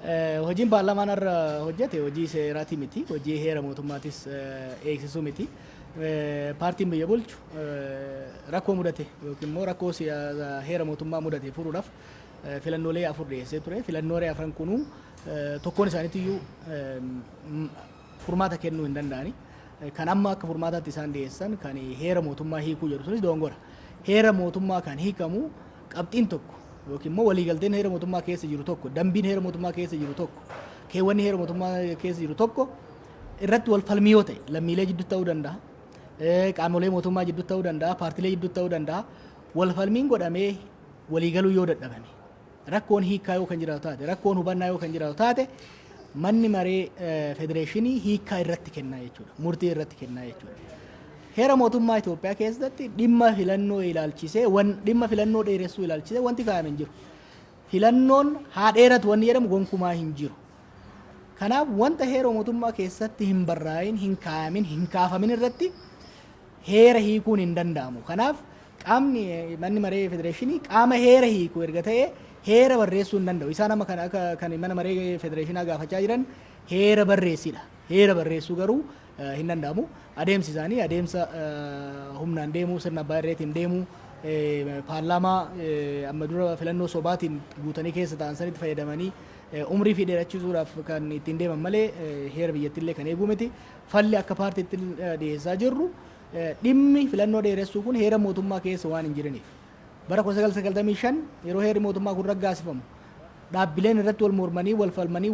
Hojiin paarlaamaan irra hojjete hojii seeraatii miti, hojii heera mootummaatis eegsisuu miti. Paartiin biyya bulchu rakkoo mudate yookiin immoo rakkoo heera mootummaa mudate furuudhaaf filannoolee 4 dhiyeessee ture. Filannoolee 4 kunuu tokkoon isaaniitiyyuu furmaata kennuu hin danda'ani. Kan amma akka furmaataatti isaan dhiyeessan kan heera mootummaa hiikuu jedhu sunis dogongora. Heera mootummaa kan hiikamu qabxiin tokko yookiin immoo waliigalteen heera mootummaa keessa jiru tokko, dambiin heera mootummaa keessa jiru tokko, keewwanni heera mootummaa keessa jiru tokko irratti wal falmii yoo ta'e lammiilee jidduu ta'uu danda'a, qaamolee mootummaa jidduu ta'uu danda'a, paartiilee jidduu ta'uu danda'a. Wal falmiin godhamee waliigaluu yoo dadhabame rakkoon hiikaa yoo kan jiraatu taate, rakkoon hubannaa yoo kan jiraatu taate manni maree federeeshinii hiikaa irratti kennaa jechuudha, murtii irratti kennaa jechuudha. Heera mootummaa Itoophiyaa keessatti dhimma filannoo ilaalchisee dhimma filannoo dheeressuu ilaalchisee wanti kaa'ame hin jiru. Filannoon haa dheeratu wanni jedhamu gonkumaa hin jiru. Kanaaf wanta heera mootummaa keessatti hin barraa'in, hin kaa'amin, hin kaafamin irratti heera hiikuun hin danda'amu. Kanaaf qaamni manni maree federeeshinii qaama heera hiiku erga ta'e heera barreessuu hin danda'u. Isaan amma kan mana maree federeeshinaa gaafachaa jiran heera barreessidha. Heera barreessuu garuu hin danda'amu. Adeemsi isaanii adeemsa humnaan deemuu, sirna abbaa irreetiin deemuu, paarlaamaa amma dura filannoo sobaatiin guutanii keessa ta'an sanitti fayyadamanii umrii fi dheerachiisuudhaaf kan ittiin deeman malee heera biyyattiillee kan eeguu miti. Falli akka paartiitti dhiyeessaa jirru dhimmi filannoo dheeressuu kun heera mootummaa keessa waan hin jiraniif. Bara 1995 yeroo heerri mootummaa kun raggaasifamu dhaabbileen irratti wal mormanii wal falmanii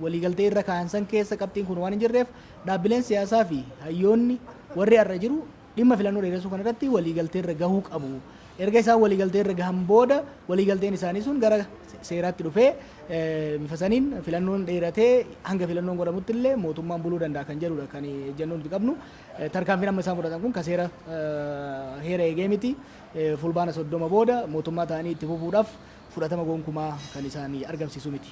waliigaltee irra kaa'an san keessa qabxiin kun waan hin jirreef dhaabbileen siyaasaa fi hayyoonni warri irra jiru dhimma filannoo dheeressuu kana irratti waliigaltee irra gahuu qabu. Erga isaan waliigaltee irra gahan booda waliigalteen isaanii sun gara seeraatti dhufee bifa saniin filannoon dheeratee hanga filannoon godhamutti illee mootummaan buluu danda'a kan jedhudha kan jennuun nuti qabnu. Tarkaanfiin amma isaan fudhatan kun kan seera heera eegee miti. Fulbaana 30 booda mootummaa ta'anii itti fufuudhaaf fudhatama gonkumaa kan isaanii argamsiisu miti.